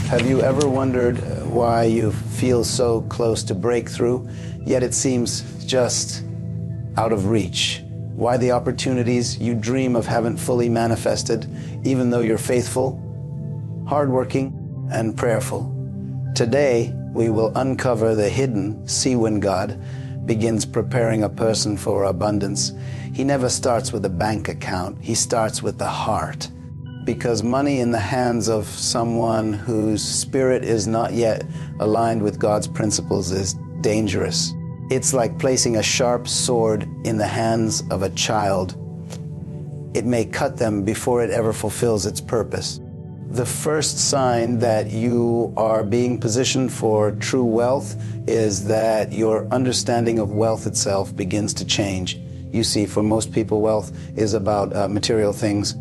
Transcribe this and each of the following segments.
Have you ever wondered why you feel so close to breakthrough, yet it seems just out of reach? Why the opportunities you dream of haven't fully manifested, even though you're faithful, hardworking, and prayerful? Today, we will uncover the hidden see when God begins preparing a person for abundance. He never starts with a bank account. He starts with the heart. Because money in the hands of someone whose spirit is not yet aligned with God's principles is dangerous. It's like placing a sharp sword in the hands of a child. It may cut them before it ever fulfills its purpose. The first sign that you are being positioned for true wealth is that your understanding of wealth itself begins to change. You see, for most people, wealth is about material things.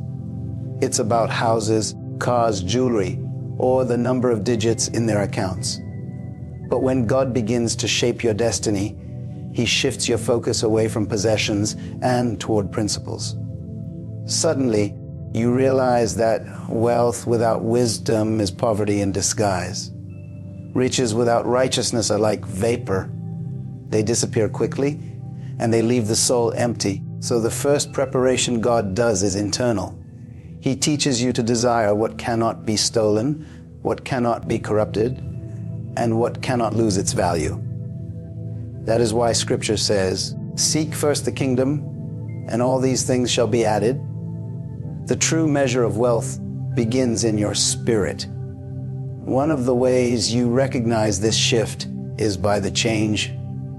It's about houses, cars, jewelry, or the number of digits in their accounts. But when God begins to shape your destiny, He shifts your focus away from possessions and toward principles. Suddenly, you realize that wealth without wisdom is poverty in disguise. Riches without righteousness are like vapor. They disappear quickly, and they leave the soul empty. So the first preparation God does is internal. He teaches you to desire what cannot be stolen, what cannot be corrupted, and what cannot lose its value. That is why Scripture says, "Seek first the kingdom, and all these things shall be added." The true measure of wealth begins in your spirit. One of the ways you recognize this shift is by the change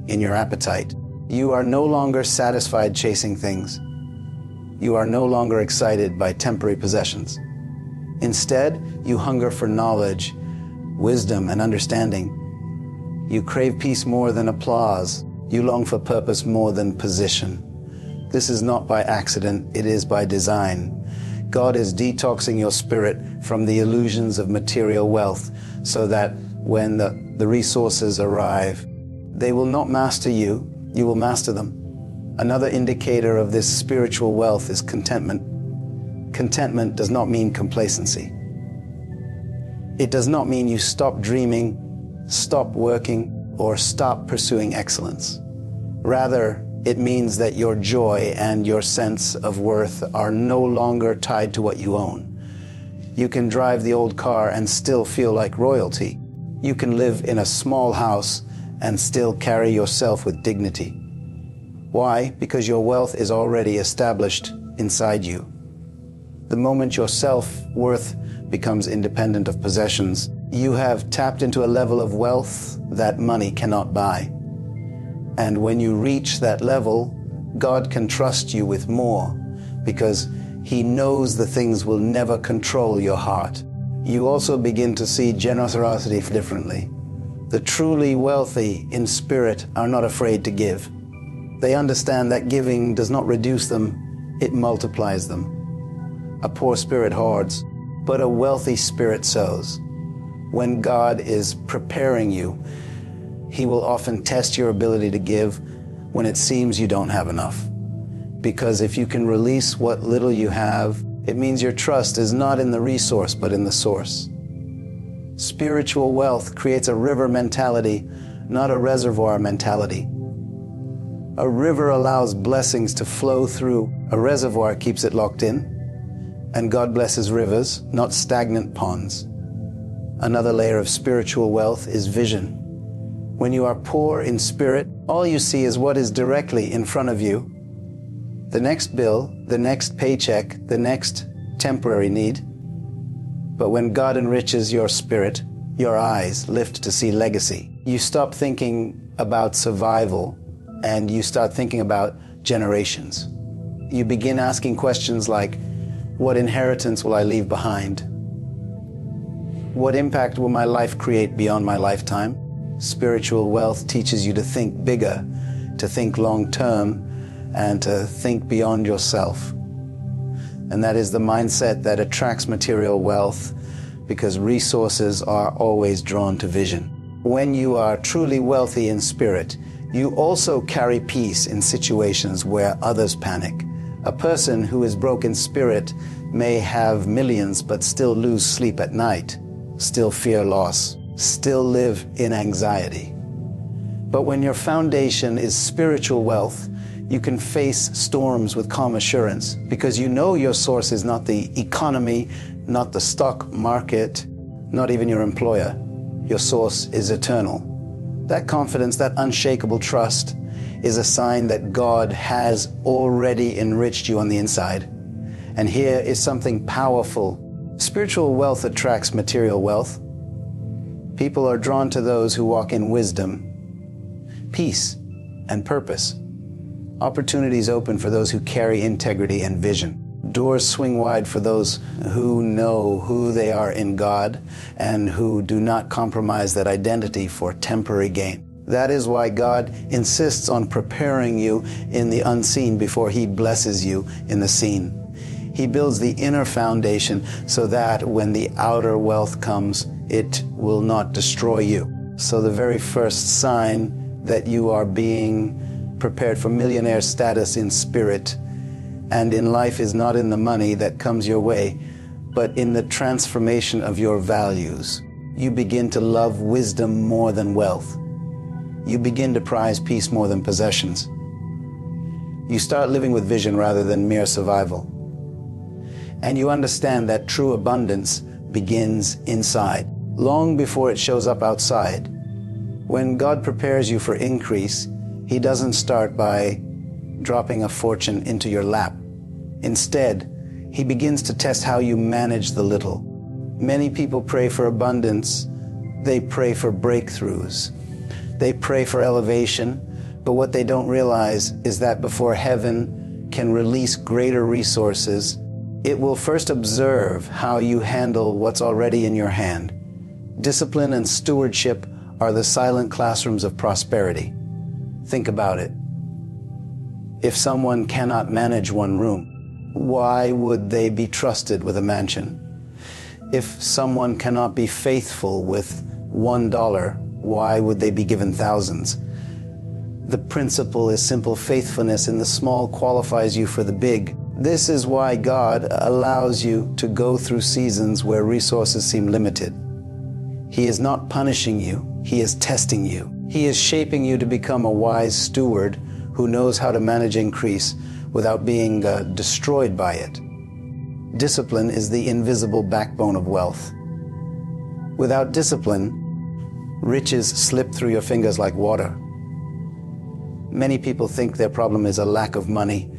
in your appetite. You are no longer satisfied chasing things. You are no longer excited by temporary possessions. Instead, you hunger for knowledge, wisdom, and understanding. You crave peace more than applause. You long for purpose more than position. This is not by accident, it is by design. God is detoxing your spirit from the illusions of material wealth so that when the resources arrive, they will not master you, you will master them. Another indicator of this spiritual wealth is contentment. Contentment does not mean complacency. It does not mean you stop dreaming, stop working, or stop pursuing excellence. Rather, it means that your joy and your sense of worth are no longer tied to what you own. You can drive the old car and still feel like royalty. You can live in a small house and still carry yourself with dignity. Why? Because your wealth is already established inside you. The moment your self-worth becomes independent of possessions, you have tapped into a level of wealth that money cannot buy. And when you reach that level, God can trust you with more because He knows the things will never control your heart. You also begin to see generosity differently. The truly wealthy in spirit are not afraid to give. They understand that giving does not reduce them, it multiplies them. A poor spirit hoards, but a wealthy spirit sows. When God is preparing you, He will often test your ability to give when it seems you don't have enough. Because if you can release what little you have, it means your trust is not in the resource, but in the source. Spiritual wealth creates a river mentality, not a reservoir mentality. A river allows blessings to flow through. A reservoir keeps it locked in. And God blesses rivers, not stagnant ponds. Another layer of spiritual wealth is vision. When you are poor in spirit, all you see is what is directly in front of you. The next bill, the next paycheck, the next temporary need. But when God enriches your spirit, your eyes lift to see legacy. You stop thinking about survival and you start thinking about generations. You begin asking questions like, what inheritance will I leave behind? What impact will my life create beyond my lifetime? Spiritual wealth teaches you to think bigger, to think long-term, and to think beyond yourself. And that is the mindset that attracts material wealth because resources are always drawn to vision. When you are truly wealthy in spirit, you also carry peace in situations where others panic. A person who is broke in spirit may have millions but still lose sleep at night. still fear loss, still live in anxiety. But when your foundation is spiritual wealth, you can face storms with calm assurance because you know your source is not the economy, not the stock market, not even your employer. Your source is eternal. That confidence, that unshakable trust, is a sign that God has already enriched you on the inside. And here is something powerful. Spiritual wealth attracts material wealth. People are drawn to those who walk in wisdom, peace, and purpose. Opportunities open for those who carry integrity and vision. Doors swing wide for those who know who they are in God and who do not compromise that identity for temporary gain. That is why God insists on preparing you in the unseen before He blesses you in the seen. He builds the inner foundation so that when the outer wealth comes, it will not destroy you. So the very first sign that you are being prepared for millionaire status in spirit and in life is not in the money that comes your way, but in the transformation of your values. You begin to love wisdom more than wealth. You begin to prize peace more than possessions. You start living with vision rather than mere survival. And you understand that true abundance begins inside, long before it shows up outside. When God prepares you for increase, He doesn't start by dropping a fortune into your lap. Instead, He begins to test how you manage the little. Many people pray for abundance. They pray for breakthroughs. They pray for elevation, but what they don't realize is that before heaven can release greater resources, it will first observe how you handle what's already in your hand. Discipline and stewardship are the silent classrooms of prosperity. Think about it. If someone cannot manage one room, why would they be trusted with a mansion? If someone cannot be faithful with $1, why would they be given thousands? The principle is simple. Faithfulness in the small qualifies you for the big. This is why God allows you to go through seasons where resources seem limited. He is not punishing you. He is testing you. He is shaping you to become a wise steward who knows how to manage increase without being destroyed by it. Discipline is the invisible backbone of wealth. Without discipline, riches slip through your fingers like water. Many people think their problem is a lack of money,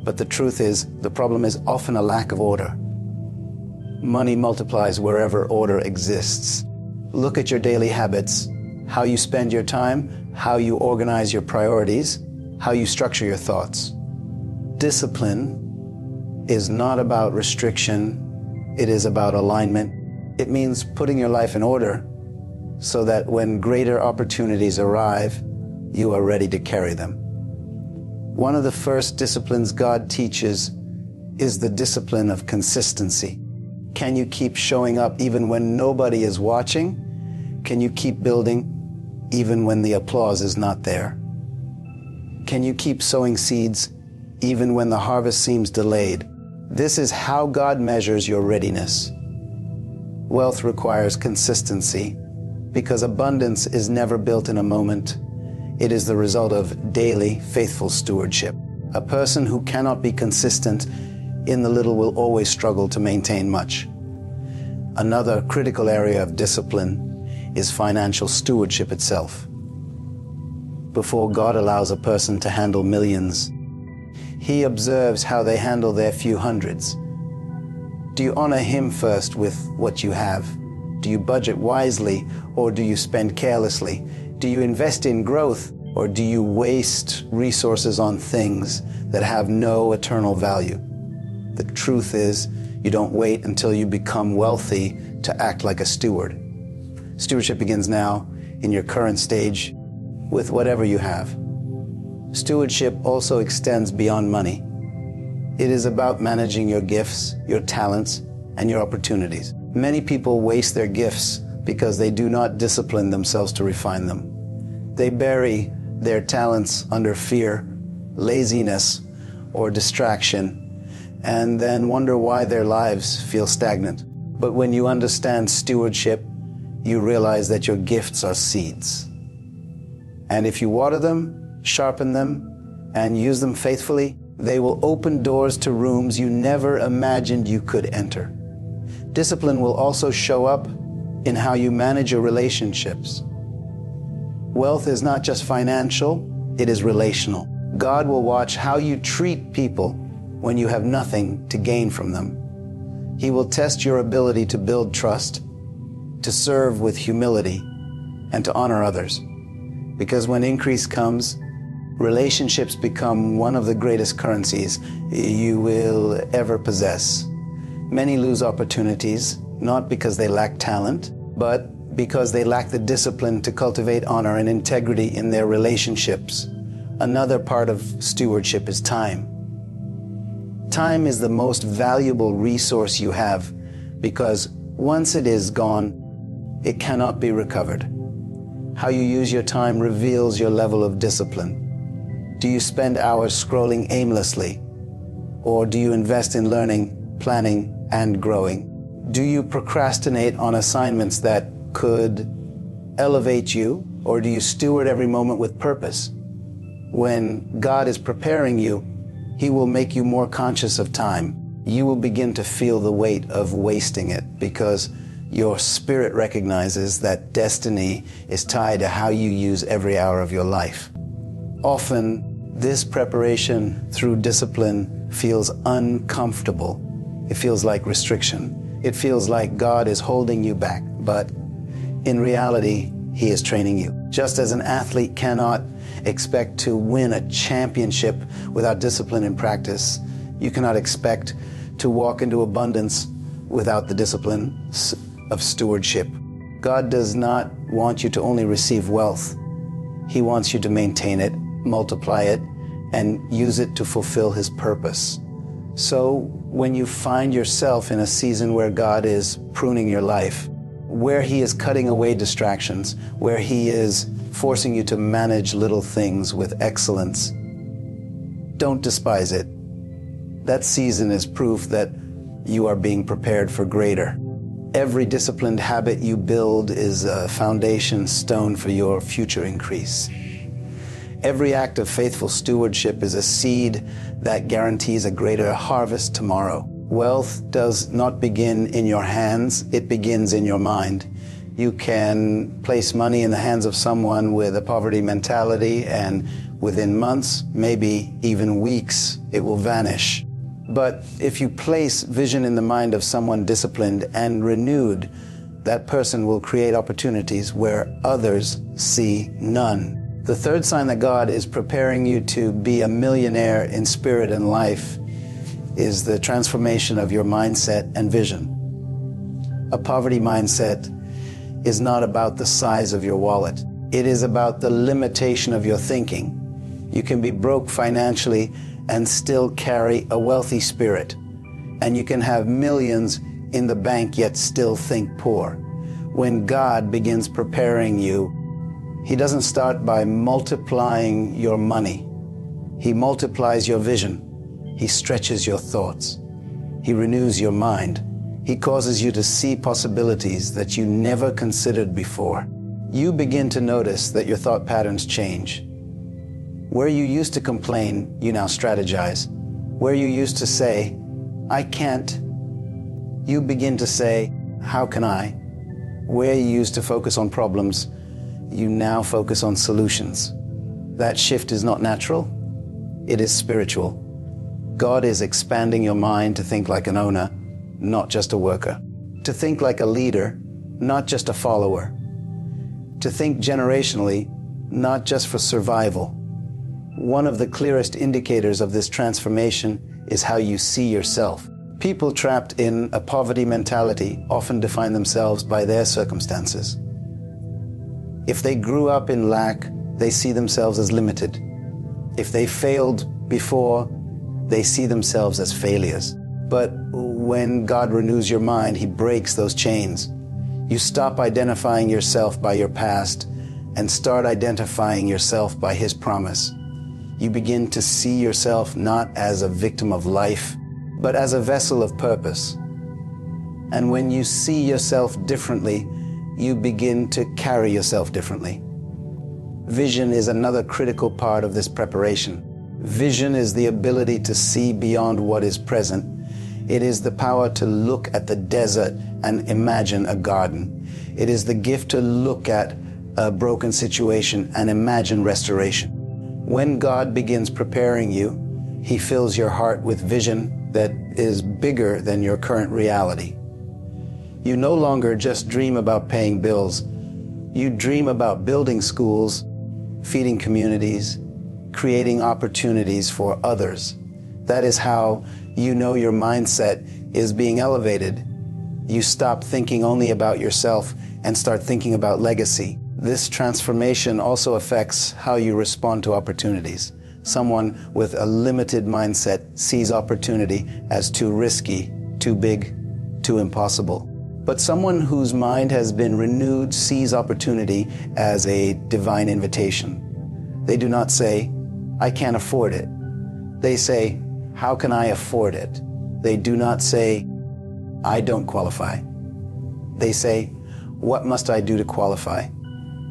but the truth is, the problem is often a lack of order. Money multiplies wherever order exists. Look at your daily habits, how you spend your time, how you organize your priorities, how you structure your thoughts. Discipline is not about restriction, it is about alignment. It means putting your life in order so that when greater opportunities arrive, you are ready to carry them. One of the first disciplines God teaches is the discipline of consistency. Can you keep showing up even when nobody is watching? Can you keep building even when the applause is not there? Can you keep sowing seeds even when the harvest seems delayed? This is how God measures your readiness. Wealth requires consistency because abundance is never built in a moment. It is the result of daily, faithful stewardship. A person who cannot be consistent in the little will always struggle to maintain much. Another critical area of discipline is financial stewardship itself. Before God allows a person to handle millions, He observes how they handle their few hundreds. Do you honor Him first with what you have? Do you budget wisely, or do you spend carelessly? Do you invest in growth, or do you waste resources on things that have no eternal value? The truth is, you don't wait until you become wealthy to act like a steward. Stewardship begins now, in your current stage, with whatever you have. Stewardship also extends beyond money. It is about managing your gifts, your talents, and your opportunities. Many people waste their gifts because they do not discipline themselves to refine them. They bury their talents under fear, laziness, or distraction, and then wonder why their lives feel stagnant. But when you understand stewardship, you realize that your gifts are seeds. And if you water them, sharpen them, and use them faithfully, they will open doors to rooms you never imagined you could enter. Discipline will also show up in how you manage your relationships. Wealth is not just financial, it is relational. God will watch how you treat people when you have nothing to gain from them. He will test your ability to build trust, to serve with humility, and to honor others. Because when increase comes, relationships become one of the greatest currencies you will ever possess. Many lose opportunities, not because they lack talent, but because they lack the discipline to cultivate honor and integrity in their relationships. Another part of stewardship is time. Time is the most valuable resource you have because once it is gone, it cannot be recovered. How you use your time reveals your level of discipline. Do you spend hours scrolling aimlessly? Or do you invest in learning, planning, and growing? Do you procrastinate on assignments that could elevate you? Or do you steward every moment with purpose? When God is preparing you, He will make you more conscious of time. You will begin to feel the weight of wasting it because your spirit recognizes that destiny is tied to how you use every hour of your life. Often, this preparation through discipline feels uncomfortable. It feels like restriction. It feels like God is holding you back, but in reality, He is training you. Just as an athlete cannot expect to win a championship without discipline and practice, you cannot expect to walk into abundance without the discipline of stewardship. God does not want you to only receive wealth. He wants you to maintain it, multiply it, and use it to fulfill His purpose. So when you find yourself in a season where God is pruning your life, where He is cutting away distractions, where He is forcing you to manage little things with excellence, don't despise it. That season is proof that you are being prepared for greater. Every disciplined habit you build is a foundation stone for your future increase. Every act of faithful stewardship is a seed that guarantees a greater harvest tomorrow. Wealth does not begin in your hands, it begins in your mind. You can place money in the hands of someone with a poverty mentality, and within months, maybe even weeks, it will vanish. But if you place vision in the mind of someone disciplined and renewed, that person will create opportunities where others see none. The third sign that God is preparing you to be a millionaire in spirit and life is the transformation of your mindset and vision. A poverty mindset is not about the size of your wallet. It is about the limitation of your thinking. You can be broke financially and still carry a wealthy spirit. And you can have millions in the bank yet still think poor. When God begins preparing you, He doesn't start by multiplying your money. He multiplies your vision. He stretches your thoughts. He renews your mind. He causes you to see possibilities that you never considered before. You begin to notice that your thought patterns change. Where you used to complain, you now strategize. Where you used to say, I can't, you begin to say, how can I? Where you used to focus on problems, you now focus on solutions. That shift is not natural, it is spiritual. God is expanding your mind to think like an owner, not just a worker. To think like a leader, not just a follower. To think generationally, not just for survival. One of the clearest indicators of this transformation is how you see yourself. People trapped in a poverty mentality often define themselves by their circumstances. If they grew up in lack, they see themselves as limited. If they failed before, they see themselves as failures. But when God renews your mind, He breaks those chains. You stop identifying yourself by your past and start identifying yourself by His promise. You begin to see yourself not as a victim of life, but as a vessel of purpose. And when you see yourself differently, you begin to carry yourself differently. Vision is another critical part of this preparation. Vision is the ability to see beyond what is present. It is the power to look at the desert and imagine a garden. It is the gift to look at a broken situation and imagine restoration. When God begins preparing you, He fills your heart with vision that is bigger than your current reality. You no longer just dream about paying bills. You dream about building schools, feeding communities, creating opportunities for others. That is how you know your mindset is being elevated. You stop thinking only about yourself and start thinking about legacy. This transformation also affects how you respond to opportunities. Someone with a limited mindset sees opportunity as too risky, too big, too impossible. But someone whose mind has been renewed sees opportunity as a divine invitation. They do not say, "I can't afford it." They say, "How can I afford it?" They do not say, "I don't qualify." They say, "What must I do to qualify?"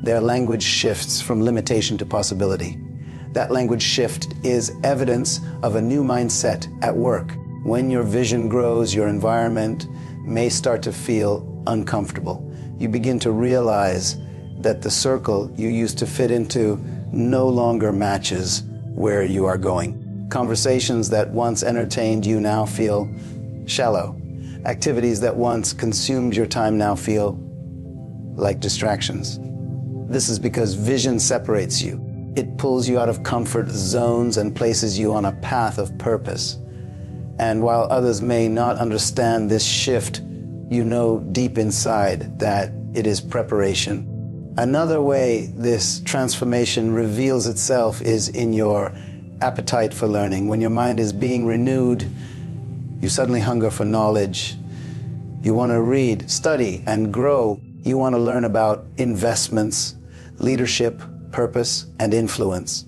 Their language shifts from limitation to possibility. That language shift is evidence of a new mindset at work. When your vision grows, your environment may start to feel uncomfortable. You begin to realize that the circle you used to fit into no longer matches where you are going. Conversations that once entertained you now feel shallow. Activities that once consumed your time now feel like distractions. This is because vision separates you. It pulls you out of comfort zones and places you on a path of purpose. And while others may not understand this shift, you know deep inside that it is preparation. Another way this transformation reveals itself is in your appetite for learning. When your mind is being renewed, you suddenly hunger for knowledge. You want to read, study, and grow. You want to learn about investments, leadership, purpose, and influence.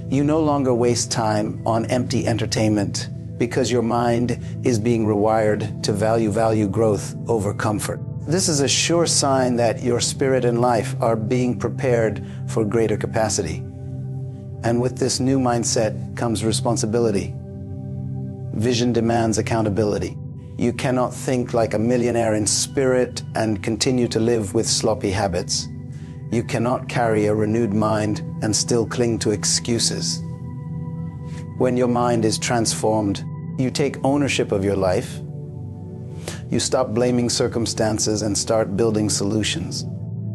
You no longer waste time on empty entertainment because your mind is being rewired to value growth over comfort. This is a sure sign that your spirit and life are being prepared for greater capacity. And with this new mindset comes responsibility. Vision demands accountability. You cannot think like a millionaire in spirit and continue to live with sloppy habits. You cannot carry a renewed mind and still cling to excuses. When your mind is transformed, you take ownership of your life. You stop blaming circumstances and start building solutions.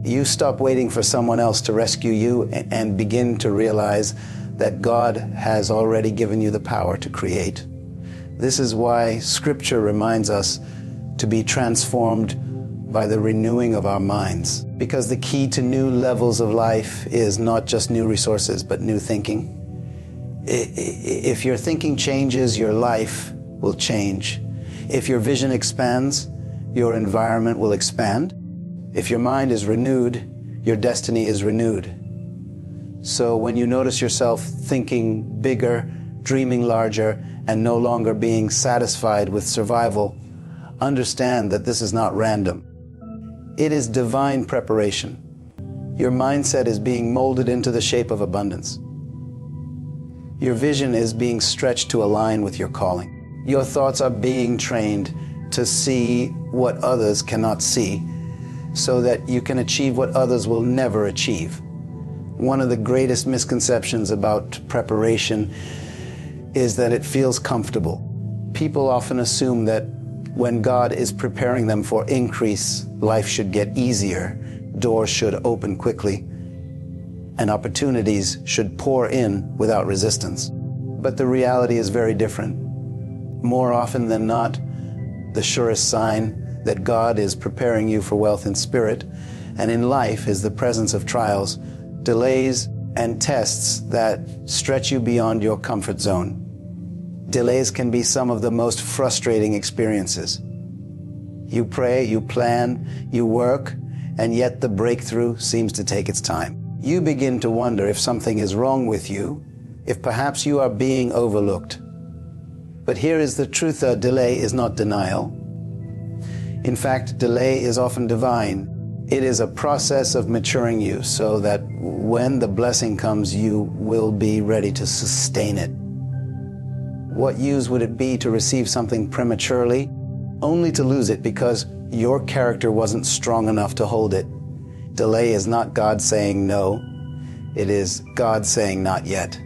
You stop waiting for someone else to rescue you and begin to realize that God has already given you the power to create. This is why Scripture reminds us to be transformed by the renewing of our minds. Because the key to new levels of life is not just new resources, but new thinking. If your thinking changes, your life will change. If your vision expands, your environment will expand. If your mind is renewed, your destiny is renewed. So when you notice yourself thinking bigger, dreaming larger, and no longer being satisfied with survival, understand that this is not random. It is divine preparation. Your mindset is being molded into the shape of abundance. Your vision is being stretched to align with your calling. Your thoughts are being trained to see what others cannot see, so that you can achieve what others will never achieve. One of the greatest misconceptions about preparation is that it feels comfortable. People often assume that when God is preparing them for increase, life should get easier, doors should open quickly, and opportunities should pour in without resistance. But the reality is very different. More often than not, the surest sign that God is preparing you for wealth in spirit and in life is the presence of trials, delays, and tests that stretch you beyond your comfort zone. Delays can be some of the most frustrating experiences. You pray, you plan, you work, and yet the breakthrough seems to take its time. You begin to wonder if something is wrong with you, if perhaps you are being overlooked. But here is the truth: a delay is not denial. In fact, delay is often divine. It is a process of maturing you so that when the blessing comes, you will be ready to sustain it. What use would it be to receive something prematurely, only to lose it because your character wasn't strong enough to hold it? Delay is not God saying no. It is God saying not yet.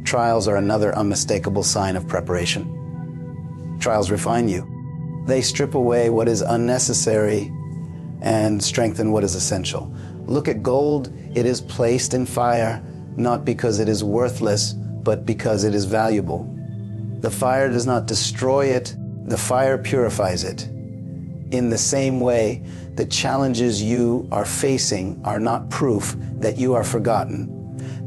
Trials are another unmistakable sign of preparation. Trials refine you. They strip away what is unnecessary and strengthen what is essential. Look at gold. It is placed in fire, not because it is worthless, but because it is valuable. The fire does not destroy it. The fire purifies it. In the same way, the challenges you are facing are not proof that you are forgotten.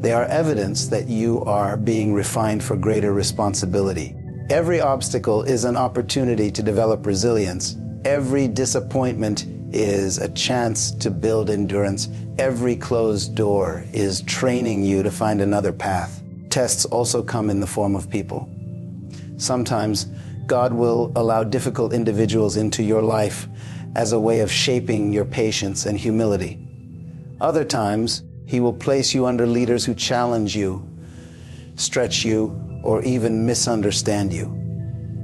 They are evidence that you are being refined for greater responsibility. Every obstacle is an opportunity to develop resilience. Every disappointment is a chance to build endurance. Every closed door is training you to find another path. Tests also come in the form of people. Sometimes God will allow difficult individuals into your life as a way of shaping your patience and humility. Other times, He will place you under leaders who challenge you, stretch you, or even misunderstand you.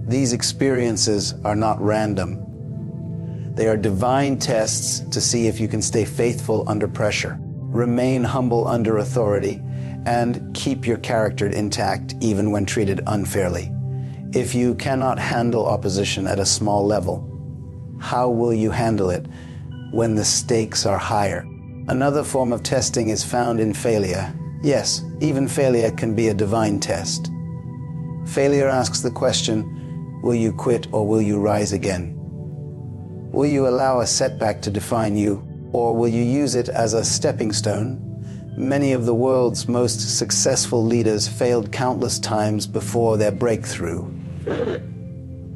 These experiences are not random. They are divine tests to see if you can stay faithful under pressure, remain humble under authority, and keep your character intact even when treated unfairly. If you cannot handle opposition at a small level, how will you handle it when the stakes are higher? Another form of testing is found in failure. Yes, even failure can be a divine test. Failure asks the question, will you quit or will you rise again? Will you allow a setback to define you, or will you use it as a stepping stone? Many of the world's most successful leaders failed countless times before their breakthrough.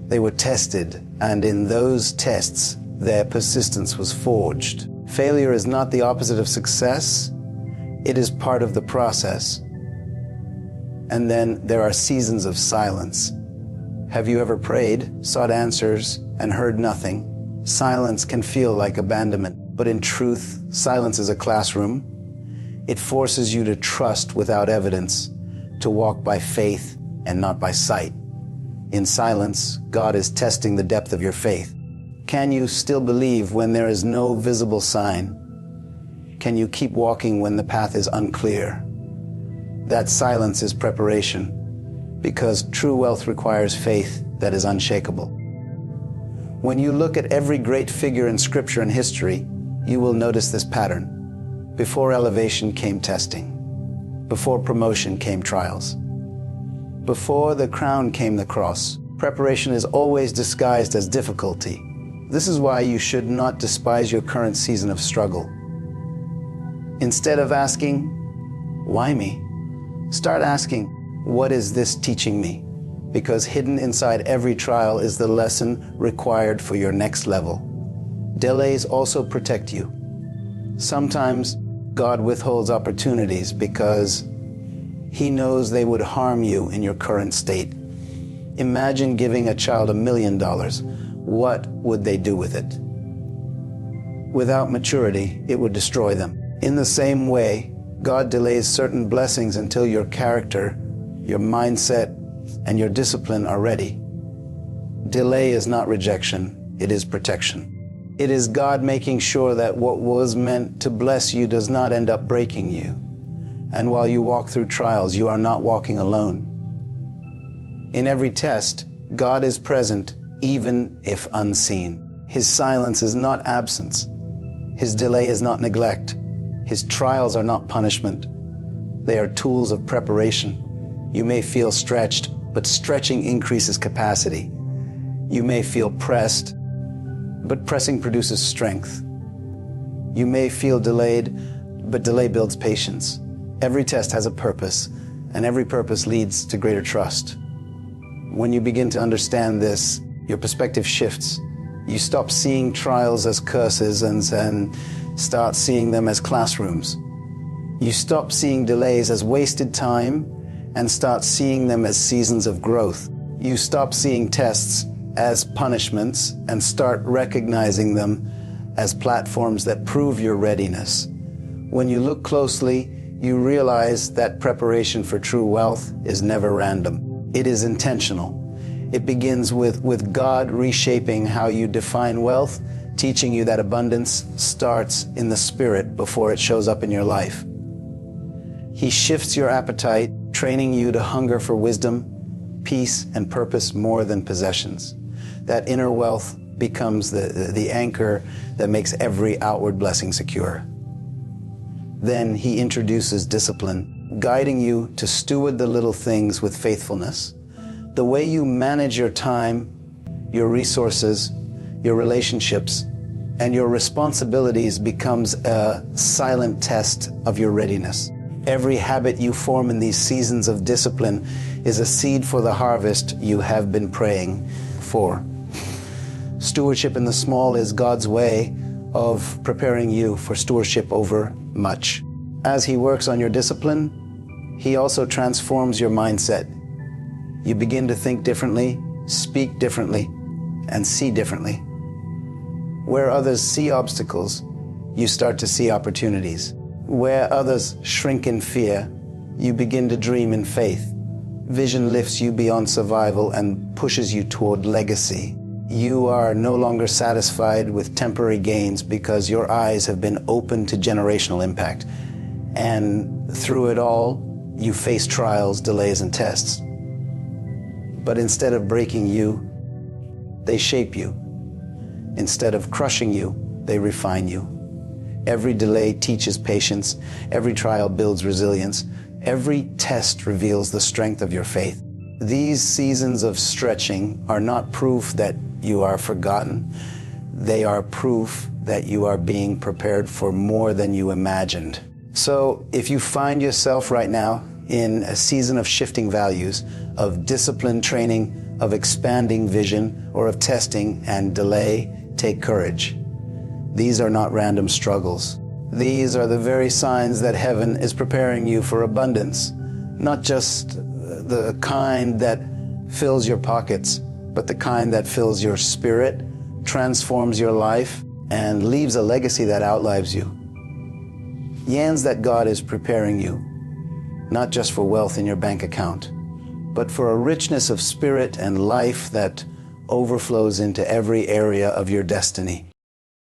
They were tested, and in those tests, their persistence was forged. Failure is not the opposite of success. It is part of the process. And then there are seasons of silence. Have you ever prayed, sought answers, and heard nothing? Silence can feel like abandonment, but in truth, silence is a classroom. It forces you to trust without evidence, to walk by faith and not by sight. In silence, God is testing the depth of your faith. Can you still believe when there is no visible sign? Can you keep walking when the path is unclear? That silence is preparation, because true wealth requires faith that is unshakable. When you look at every great figure in Scripture and history, you will notice this pattern. Before elevation came testing. Before promotion came trials. Before the crown came the cross. Preparation is always disguised as difficulty. This is why you should not despise your current season of struggle. Instead of asking, why me? Start asking, what is this teaching me? Because hidden inside every trial is the lesson required for your next level. Delays also protect you. Sometimes God withholds opportunities because He knows they would harm you in your current state. Imagine giving a child $1 million. What would they do with it? Without maturity, it would destroy them. In the same way, God delays certain blessings until your character, your mindset, and your discipline are ready. Delay is not rejection, it is protection. It is God making sure that what was meant to bless you does not end up breaking you. And while you walk through trials, you are not walking alone. In every test, God is present, even if unseen. His silence is not absence. His delay is not neglect. His trials are not punishment. They are tools of preparation. You may feel stretched, but stretching increases capacity. You may feel pressed, but pressing produces strength. You may feel delayed, but delay builds patience. Every test has a purpose, and every purpose leads to greater trust. When you begin to understand this, your perspective shifts. You stop seeing trials as curses and start seeing them as classrooms. You stop seeing delays as wasted time and start seeing them as seasons of growth. You stop seeing tests as punishments and start recognizing them as platforms that prove your readiness. When you look closely, you realize that preparation for true wealth is never random. It is intentional. It begins with God reshaping how you define wealth, teaching you that abundance starts in the spirit before it shows up in your life. He shifts your appetite, training you to hunger for wisdom, peace, and purpose more than possessions. That inner wealth becomes the anchor that makes every outward blessing secure. Then he introduces discipline, guiding you to steward the little things with faithfulness. The way you manage your time, your resources, your relationships, and your responsibilities becomes a silent test of your readiness. Every habit you form in these seasons of discipline is a seed for the harvest you have been praying for. Stewardship in the small is God's way of preparing you for stewardship over much. As he works on your discipline, he also transforms your mindset. You begin to think differently, speak differently, and see differently. Where others see obstacles, you start to see opportunities. Where others shrink in fear, you begin to dream in faith. Vision lifts you beyond survival and pushes you toward legacy. You are no longer satisfied with temporary gains because your eyes have been opened to generational impact. And through it all, you face trials, delays, and tests. But instead of breaking you, they shape you. Instead of crushing you, they refine you. Every delay teaches patience. Every trial builds resilience. Every test reveals the strength of your faith. These seasons of stretching are not proof that you are forgotten. They are proof that you are being prepared for more than you imagined. So if you find yourself right now in a season of shifting values, of discipline training, of expanding vision, or of testing and delay, take courage. These are not random struggles. These are the very signs that heaven is preparing you for abundance, not just the kind that fills your pockets, but the kind that fills your spirit, transforms your life, and leaves a legacy that outlives you. Yans that God is preparing you, not just for wealth in your bank account, but for a richness of spirit and life that overflows into every area of your destiny.